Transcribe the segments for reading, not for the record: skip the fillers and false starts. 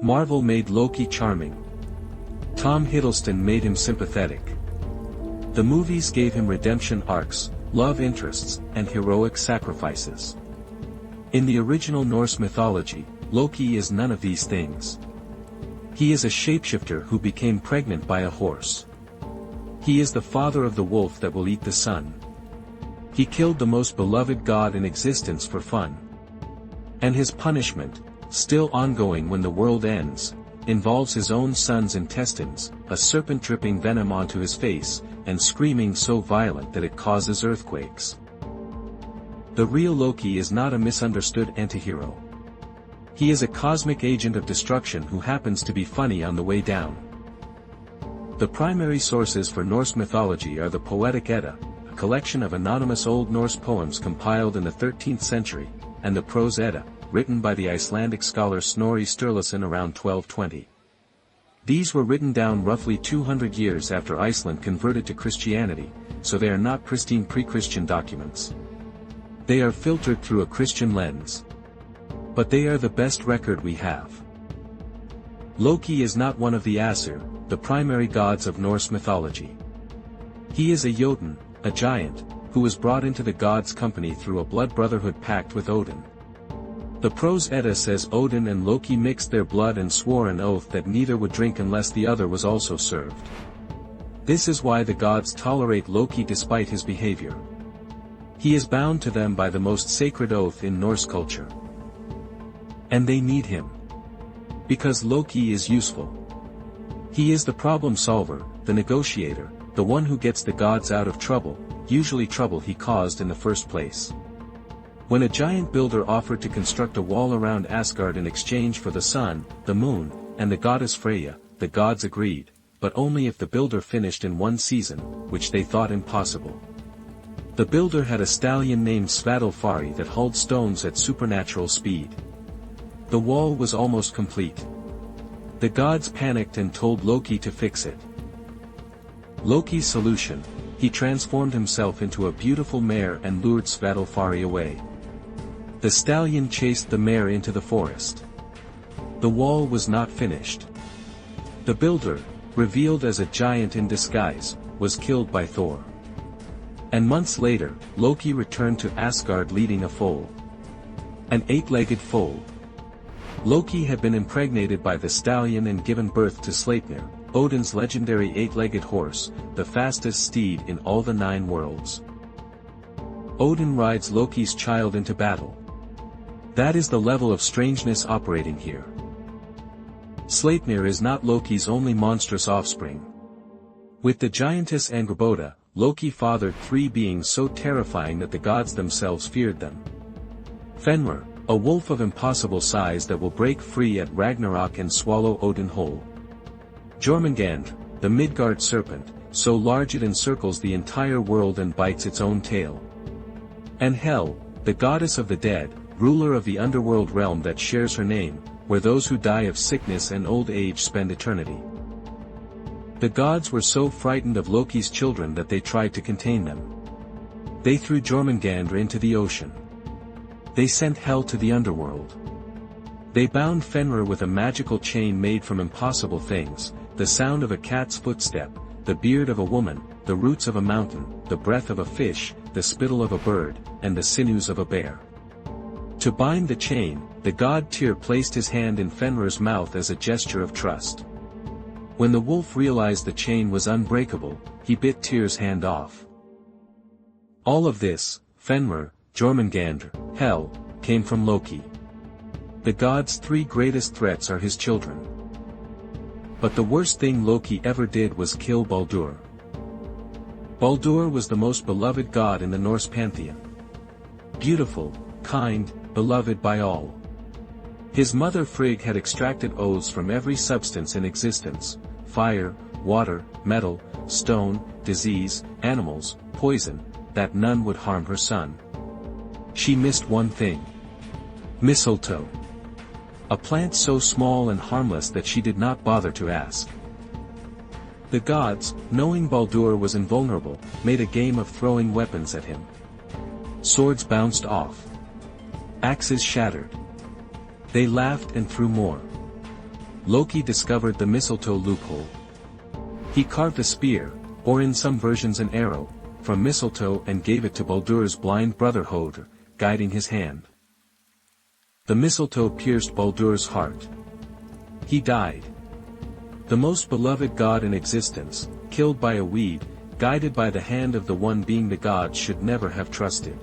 Marvel made Loki charming. Tom Hiddleston made him sympathetic. The movies gave him redemption arcs, love interests, and heroic sacrifices. In the original Norse mythology, Loki is none of these things. He is a shapeshifter who became pregnant by a horse. He is the father of the wolf that will eat the sun. He killed the most beloved god in existence for fun. And his punishment, still ongoing when the world ends, involves his own son's intestines, a serpent dripping venom onto his face, and screaming so violent that it causes earthquakes. The real Loki is not a misunderstood antihero. He is a cosmic agent of destruction who happens to be funny on the way down. The primary sources for Norse mythology are the Poetic Edda, a collection of anonymous Old Norse poems compiled in the 13th century, and the Prose Edda, written by the Icelandic scholar Snorri Sturluson around 1220. These were written down roughly 200 years after Iceland converted to Christianity, so they are not pristine pre-Christian documents. They are filtered through a Christian lens. But they are the best record we have. Loki is not one of the Aesir, the primary gods of Norse mythology. He is a Jotun, a giant, who was brought into the gods' company through a blood brotherhood pact with Odin. The Prose Edda says Odin and Loki mixed their blood and swore an oath that neither would drink unless the other was also served. This is why the gods tolerate Loki despite his behavior. He is bound to them by the most sacred oath in Norse culture. And they need him. Because Loki is useful. He is the problem solver, the negotiator, the one who gets the gods out of trouble, usually trouble he caused in the first place. When a giant builder offered to construct a wall around Asgard in exchange for the sun, the moon, and the goddess Freya, the gods agreed, but only if the builder finished in one season, which they thought impossible. The builder had a stallion named Svadilfari that hauled stones at supernatural speed. The wall was almost complete. The gods panicked and told Loki to fix it. Loki's solution: he transformed himself into a beautiful mare and lured Svadilfari away. The stallion chased the mare into the forest. The wall was not finished. The builder, revealed as a giant in disguise, was killed by Thor. And months later, Loki returned to Asgard leading a foal. An 8-legged foal. Loki had been impregnated by the stallion and given birth to Sleipnir, Odin's legendary 8-legged horse, the fastest steed in all the 9 worlds. Odin rides Loki's child into battle. That is the level of strangeness operating here. Sleipnir is not Loki's only monstrous offspring. With the giantess Angrboda, Loki fathered 3 beings so terrifying that the gods themselves feared them. Fenrir, a wolf of impossible size that will break free at Ragnarok and swallow Odin whole. Jormungandr, the Midgard serpent, so large it encircles the entire world and bites its own tail. And Hel, the goddess of the dead, ruler of the underworld realm that shares her name, where those who die of sickness and old age spend eternity. The gods were so frightened of Loki's children that they tried to contain them. They threw Jormungandr into the ocean. They sent Hel to the underworld. They bound Fenrir with a magical chain made from impossible things, the sound of a cat's footstep, the beard of a woman, the roots of a mountain, the breath of a fish, the spittle of a bird, and the sinews of a bear. To bind the chain, the god Tyr placed his hand in Fenrir's mouth as a gesture of trust. When the wolf realized the chain was unbreakable, he bit Tyr's hand off. All of this, Fenrir, Jormungandr, Hel, came from Loki. The god's 3 greatest threats are his children. But the worst thing Loki ever did was kill Baldur. Baldur was the most beloved god in the Norse pantheon. Beautiful, kind, beloved by all. His mother Frigg had extracted oaths from every substance in existence: fire, water, metal, stone, disease, animals, poison, that none would harm her son. She missed one thing. Mistletoe. A plant so small and harmless that she did not bother to ask. The gods, knowing Baldur was invulnerable, made a game of throwing weapons at him. Swords bounced off. Axes shattered. They laughed and threw more. Loki discovered the mistletoe loophole. He carved a spear, or in some versions an arrow, from mistletoe and gave it to Baldur's blind brother Hodr, guiding his hand. The mistletoe pierced Baldur's heart. He died. The most beloved god in existence, killed by a weed, guided by the hand of the one being the gods should never have trusted.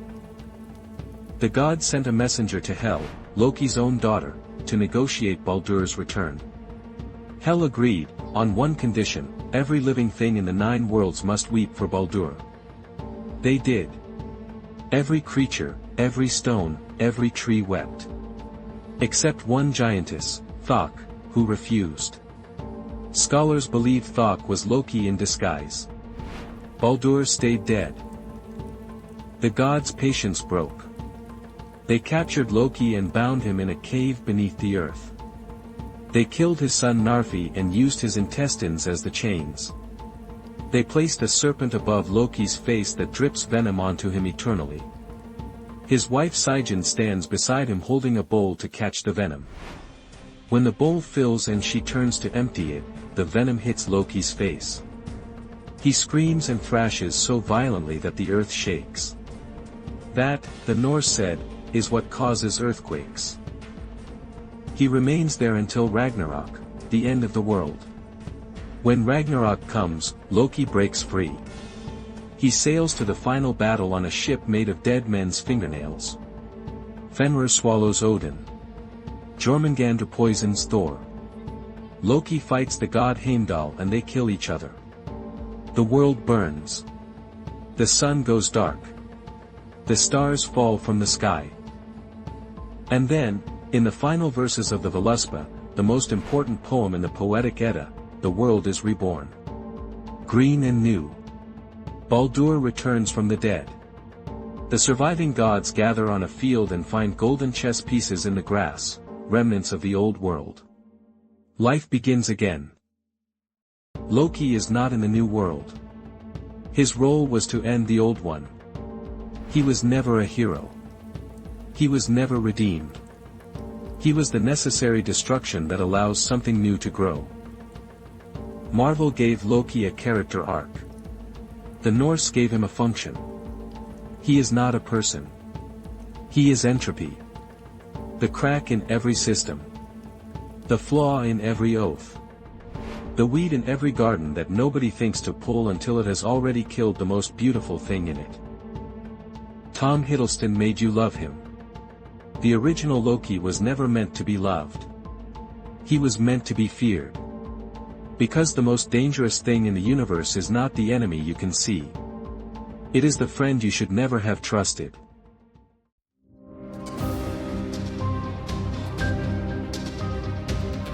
The gods sent a messenger to Hel, Loki's own daughter, to negotiate Baldur's return. Hel agreed, on one condition: every living thing in the 9 worlds must weep for Baldur. They did. Every creature, every stone, every tree wept. Except one giantess, Thok, who refused. Scholars believe Thok was Loki in disguise. Baldur stayed dead. The gods' patience broke. They captured Loki and bound him in a cave beneath the earth. They killed his son Narfi and used his intestines as the chains. They placed a serpent above Loki's face that drips venom onto him eternally. His wife Sigyn stands beside him holding a bowl to catch the venom. When the bowl fills and she turns to empty it, the venom hits Loki's face. He screams and thrashes so violently that the earth shakes. That, the Norse said, is what causes earthquakes. He remains there until Ragnarok, the end of the world. When Ragnarok comes, Loki breaks free. He sails to the final battle on a ship made of dead men's fingernails. Fenrir swallows Odin. Jormungandr poisons Thor. Loki fights the god Heimdall and they kill each other. The world burns. The sun goes dark. The stars fall from the sky. And then, in the final verses of the Voluspa, the most important poem in the Poetic Edda, the world is reborn. Green and new. Baldur returns from the dead. The surviving gods gather on a field and find golden chess pieces in the grass, remnants of the old world. Life begins again. Loki is not in the new world. His role was to end the old one. He was never a hero. He was never redeemed. He was the necessary destruction that allows something new to grow. Marvel gave Loki a character arc. The Norse gave him a function. He is not a person. He is entropy. The crack in every system. The flaw in every oath. The weed in every garden that nobody thinks to pull until it has already killed the most beautiful thing in it. Tom Hiddleston made you love him. The original Loki was never meant to be loved. He was meant to be feared. Because the most dangerous thing in the universe is not the enemy you can see. It is the friend you should never have trusted.